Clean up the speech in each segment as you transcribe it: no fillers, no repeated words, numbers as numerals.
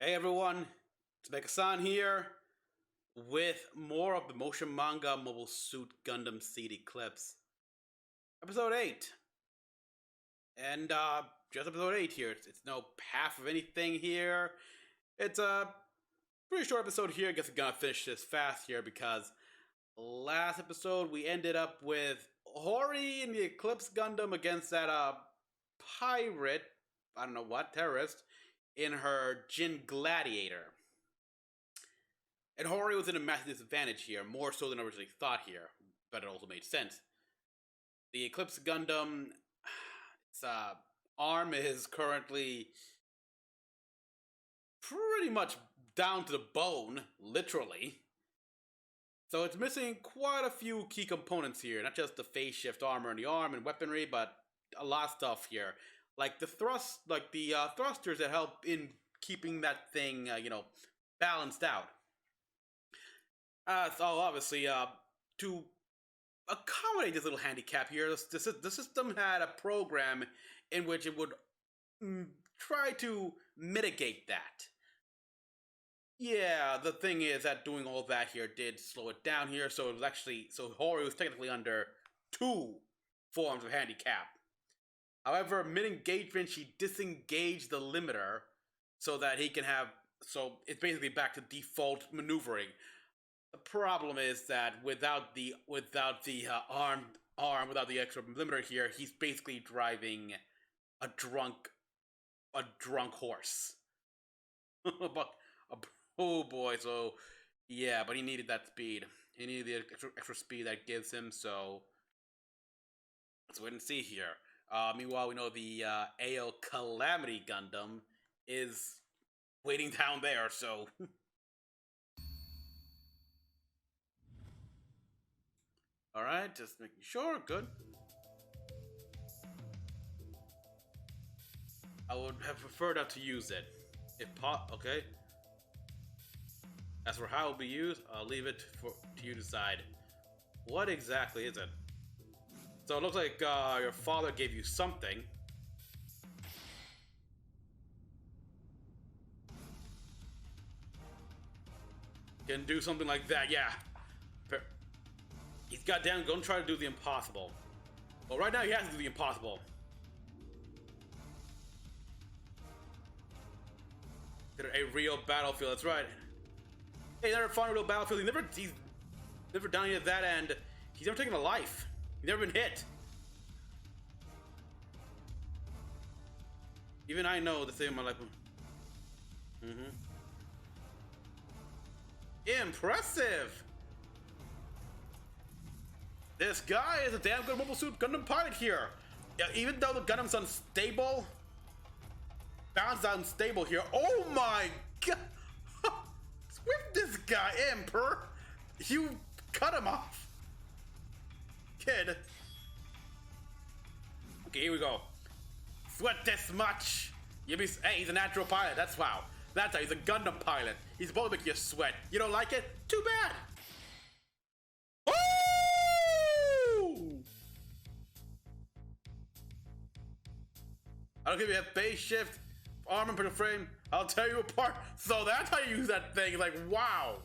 Hey everyone, it's Mecha-san here with more of the motion manga Mobile Suit Gundam Seed Eclipse. Episode 8. And just episode 8 here. It's no half of anything here. It's a pretty short episode here. I guess I'm gonna finish this fast here because last episode we ended up with Hori and the Eclipse Gundam against that pirate, I don't know what, terrorist, in her GINN Gladiator. And Hori was in a massive disadvantage here, more so than originally thought here, but it also made sense. The Eclipse Gundam, its arm is currently pretty much down to the bone, literally. So it's missing quite a few key components here, not just the phase shift armor and the arm and weaponry, but a lot of stuff here. Like the thrusters that help in keeping that thing, balanced out. So obviously, to accommodate this little handicap here, the system had a program in which it would try to mitigate that. Yeah, the thing is that doing all that here did slow it down here, so it was Hori was technically under two forms of handicap. However, mid-engagement, she disengaged the limiter so that he can have, so it's basically back to default maneuvering. The problem is that without the arm, without the extra limiter here, he's basically driving a drunk horse. But oh boy, so yeah, but he needed that speed. He needed the extra speed that gives him. So let's wait and see here. Meanwhile, we know the AO Calamity Gundam is waiting down there. So. Alright, just making sure. Good. I would have preferred not to use it. Okay. As for how it will be used, I'll leave it to you to decide. What exactly is it? So it looks like your father gave you something. Can do something like that, yeah. He's goddamn gonna try to do the impossible. Well, right now he has to do the impossible. A real battlefield, that's right. Hey, never fought a real battlefield. He's never done any of that, and he's never taken a life. He's never been hit. Even I know the thing in my life. Impressive! This guy is a damn good Mobile Suit Gundam pilot here. Yeah, even though the Gundam's unstable, bounds unstable here. Oh my god! Swift this guy, Emperor! You cut him off, kid. Okay, here we go. Sweat this much. Hey, he's a natural pilot. That's wow. That's how he's a Gundam pilot. He's supposed to make you sweat. You don't like it? Too bad. I don't give you a phase shift, armor per frame. I'll tear you apart. So that's how you use that thing. Like, wow.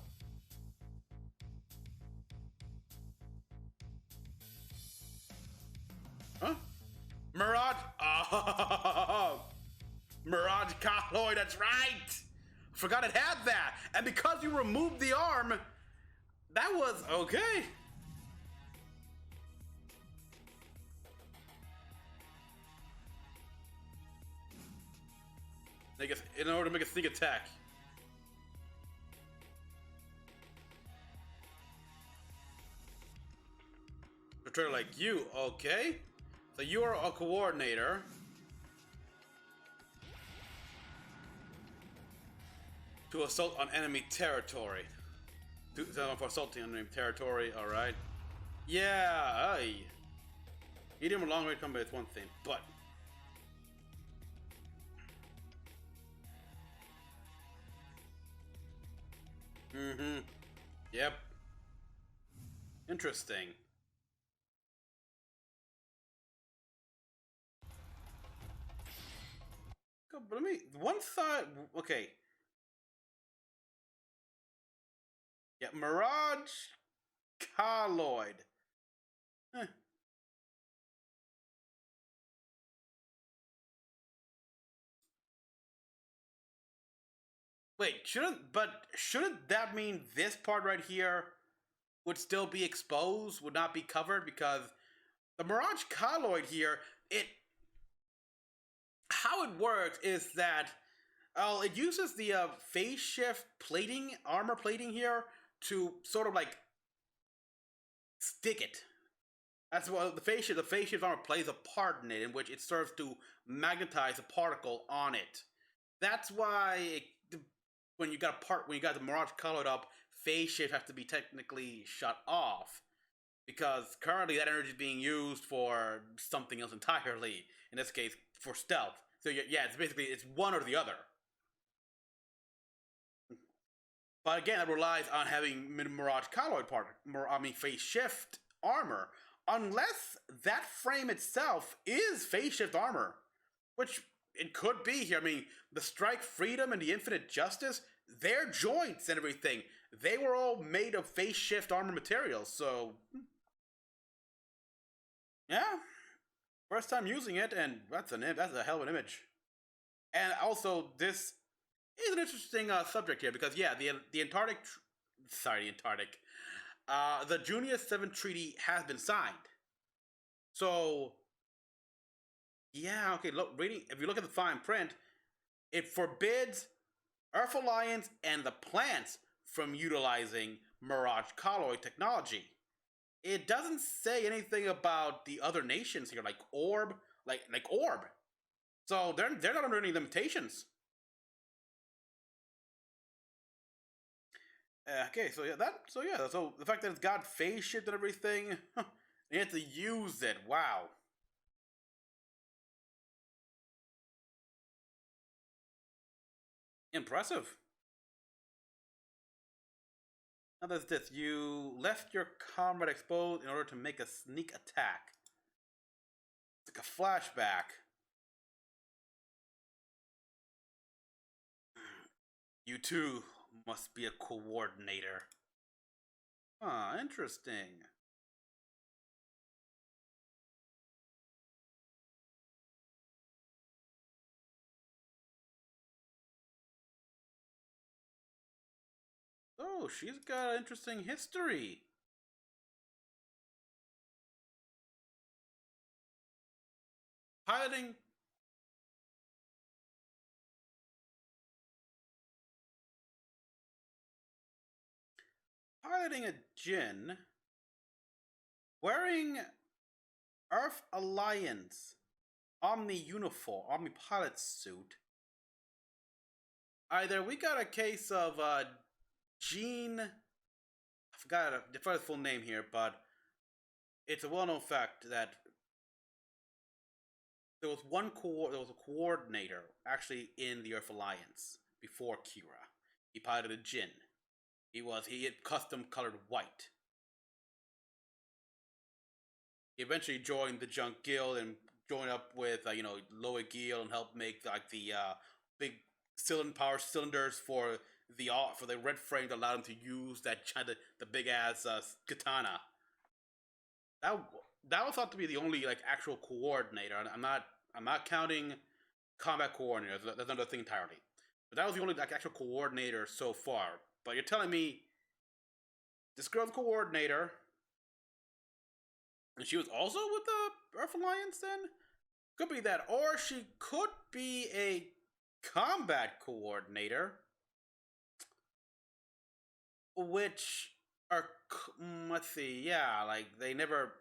Huh? Mirage? Oh, Mirage Colloid, that's right. Forgot it had that. And because you removed the arm, that was okay. In order to make a sneak attack. Portray like you, okay? So you are a coordinator. To assault on enemy territory. For assaulting on enemy territory, alright. Yeah, medium or long range combat is one thing, but yep. Interesting. But one thought, okay. Yeah, Mirage Colloid. Eh. Wait, shouldn't that mean this part right here would still be exposed, would not be covered? Because the Mirage Colloid here, it how it works is that it uses the phase shift plating, armor plating here to sort of like stick it. That's what the phase shift armor plays a part in it, in which it serves to magnetize a particle on it. That's why when you got the Mirage colored up, phase shift has to be technically shut off because currently that energy is being used for something else entirely. In this case, for stealth. So yeah, it's one or the other. But again, it relies on having Mirage colloid phase shift armor, unless that frame itself is phase shift armor, which it could be here. I mean, the Strike Freedom and the Infinite Justice, their joints and everything, they were all made of phase shift armor materials. So, yeah, first time using it, and that's a hell of an image. And also, this is an interesting subject here because yeah, the Antarctic, sorry, the Antarctic, the Junius 7 Treaty has been signed. So yeah, okay. Look, reading if you look at the fine print, it forbids Earth Alliance and the plants from utilizing Mirage colloid technology. It doesn't say anything about the other nations here, like Orb, like Orb. So they're not under any limitations. Okay, so the fact that it's got phase shift and everything, you have to use it. Wow, impressive. Now there's this. You left your comrade exposed in order to make a sneak attack. It's like a flashback. You too must be a coordinator. Huh, interesting. Oh, she's got an interesting history. Piloting piloting a GINN, wearing Earth Alliance Omni uniform, Omni pilot suit. Either we got a case of Gene. I forgot the full name here, but it's a well-known fact that there was a coordinator actually in the Earth Alliance before Kira. He piloted a GINN. He had custom colored white. He eventually joined the Junk Guild and joined up with Loa Gill and helped make like the big power cylinders for the red frame that allowed him to use the big ass katana. That that was thought to be the only like actual coordinator. I'm not counting combat coordinators. That's another thing entirely. But that was the only like actual coordinator so far. But you're telling me this girl's coordinator, and she was also with the Earth Alliance then? Could be that. Or she could be a combat coordinator, which are, let's see, yeah, like they never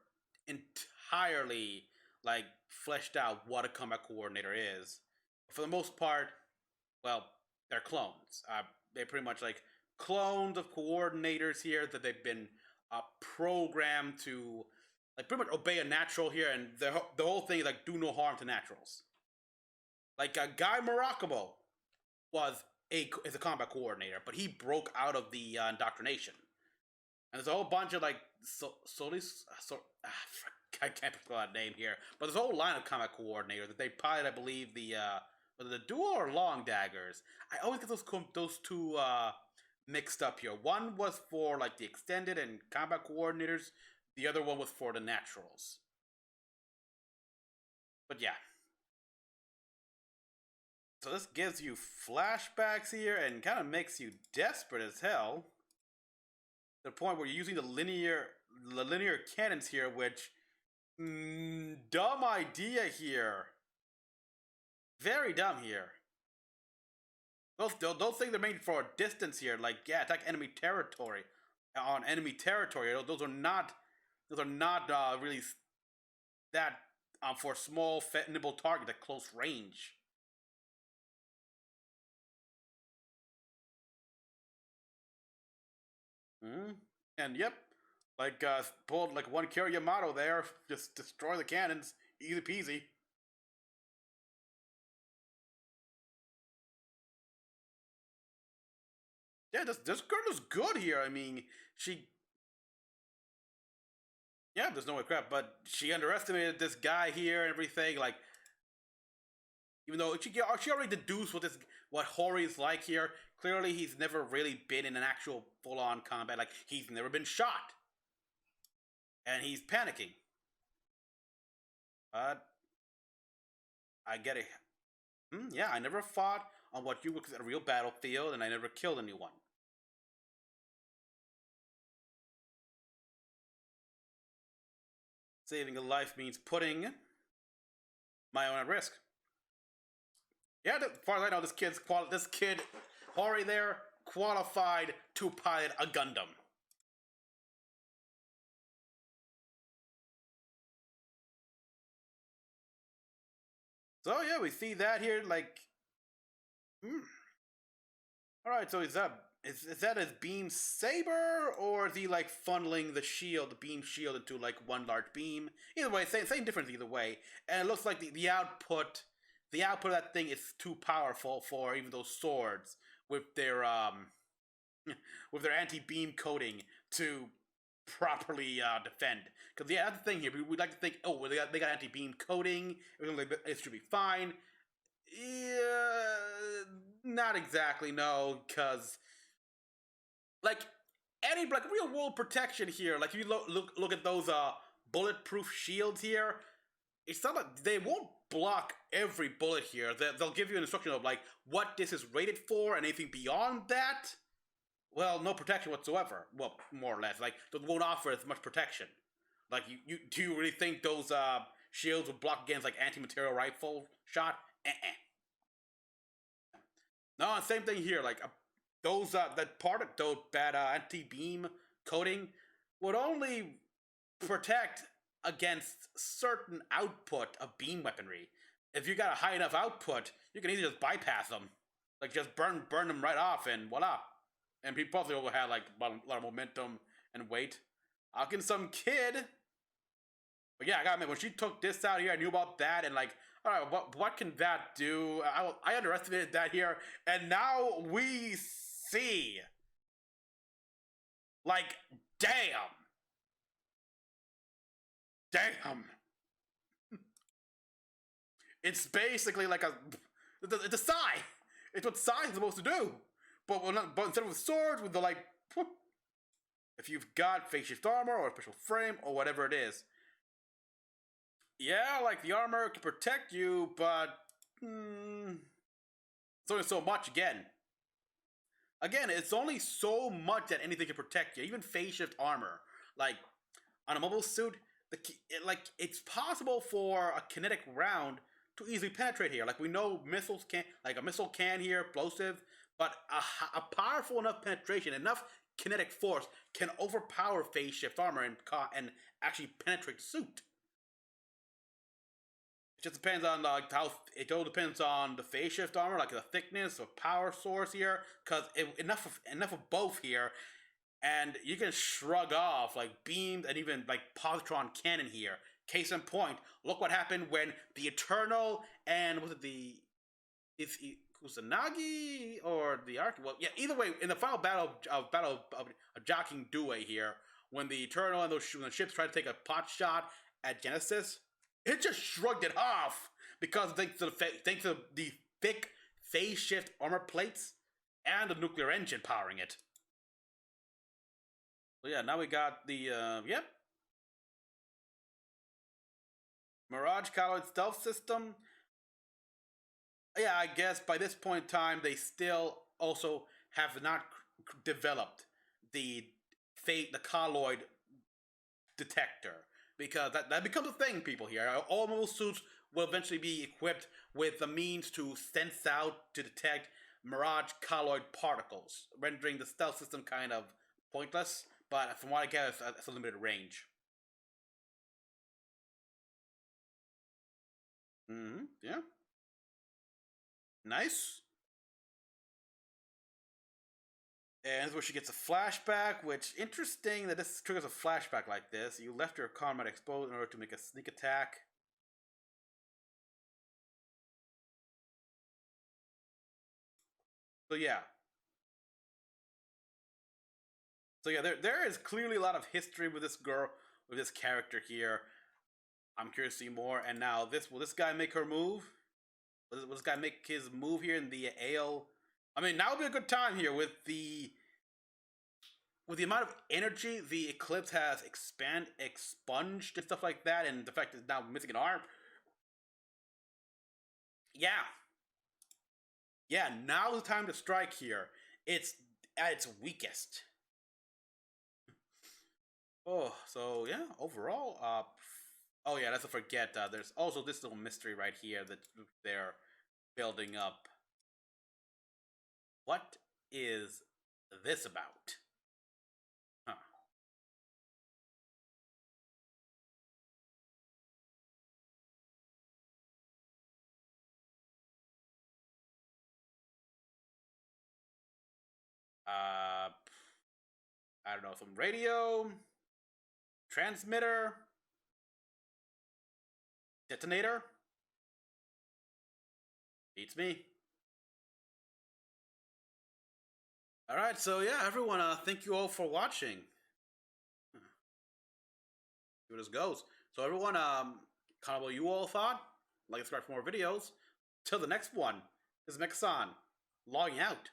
entirely like fleshed out what a combat coordinator is. For the most part, well, they're clones. They're pretty much like clones of coordinators here that they've been programmed to like pretty much obey a natural here, and the whole thing is like do no harm to naturals. Like Guy Morocco is a combat coordinator, but he broke out of the indoctrination. And there's a whole bunch of like I can't recall that name here, but there's a whole line of combat coordinators that they pilot. I believe the dual or long daggers. I always get those two mixed up here. One was for like the extended and combat coordinators. The other one was for the naturals. But yeah. So this gives you flashbacks here and kind of makes you desperate as hell. To the point where you're using the linear cannons here, which dumb idea here. Very dumb here. Those things are made for a distance here, like yeah, attack enemy territory. On enemy territory, those are not really that for small, nimble targets at close range. And yep, like pulled like one Yamato there, just destroy the cannons, easy peasy. Yeah, this girl is good here. I mean, she. Yeah, there's no way crap, but she underestimated this guy here and everything. Like, even though she already deduced what Hori is like here. Clearly, he's never really been in an actual full-on combat. Like, he's never been shot, and he's panicking. But I get it. Yeah, I never fought on what you would consider a real battlefield, and I never killed anyone. Saving a life means putting my own at risk. Yeah, as far as I know, this kid, Hori there, qualified to pilot a Gundam. So yeah, we see that here. Like, all right. So is that his beam saber, or is he like funneling the beam shield into like one large beam? Either way, same difference either way. And it looks like the output of that thing is too powerful for even those swords with their with their anti-beam coating to properly defend. Because yeah, that's the thing here. We like to think, oh, well, they got anti-beam coating. It should be fine. Yeah, not exactly. No, because like any like real world protection here. Like if you look at those bulletproof shields here, it's not like they won't block every bullet here. They'll give you an instruction of like what this is rated for, and anything beyond that, well, no protection whatsoever. Well, more or less. Like they won't offer as much protection. Like you do you really think those shields will block against like anti-material rifle shot? No, same thing here. Like those that part of that anti-beam coating would only protect against certain output of beam weaponry. If you got a high enough output, you can easily just bypass them. Like just burn them right off and voila. And people probably will have like a lot of momentum and weight. How can some kid? But yeah, I gotta admit, when she took this out here, I knew about that and like, all right, what can that do? I underestimated that here, and now we see. Like, damn. It's basically like it's a Psy. It's what Psy is supposed to do. But instead of with swords, with the like, if you've got phase shift armor or a special frame or whatever it is. Yeah, like the armor can protect you, but it's only so much again. Again, it's only so much that anything can protect you. Even phase shift armor, like on a mobile suit, it's possible for a kinetic round to easily penetrate here. Like we know missiles can, like a missile can here, explosive, but a powerful enough penetration, enough kinetic force can overpower phase shift armor and actually penetrate the suit. It just depends on like how it all depends on the phase shift armor, like the thickness of power source here, because enough of both here, and you can shrug off like beams and even like positron cannon here. Case in point, look what happened when the Eternal and was it the Kusanagi or the Arc? Well, yeah. Either way, in the final battle of Jocking Due here, when the Eternal and when the ships tried to take a pot shot at Genesis, it just shrugged it off because thanks to the thick phase shift armor plates and the nuclear engine powering it. So yeah, now we got the yep, Mirage Colloid stealth system. Yeah, I guess by this point in time, they still also have not developed the the colloid detector, because that becomes a thing. People here, all mobile suits will eventually be equipped with the means to sense out to detect mirage colloid particles, rendering the stealth system kind of pointless. But from what I get, it's a limited range. Yeah, nice. And this is where she gets a flashback, which interesting that this triggers a flashback like this. You left your comrade exposed in order to make a sneak attack. So yeah. So yeah, there is clearly a lot of history with this girl, with this character here. I'm curious to see more. And now will this guy make her move? Will this guy make his move here in the ale? I mean, now would be a good time here with the amount of energy the Eclipse has expunged and stuff like that, and the fact it's now missing an arm. Yeah, yeah. Now's the time to strike here. It's at its weakest. Oh, so yeah. Overall, oh yeah. Let's not forget. There's also this little mystery right here that they're building up. What is this about? Huh. Uh, I don't know. Some radio transmitter detonator. Beats me. All right, so yeah, everyone, thank you all for watching. See where this goes. So everyone, comment what you all thought. Like and subscribe for more videos. Till the next one, this is Mecha-san, logging out.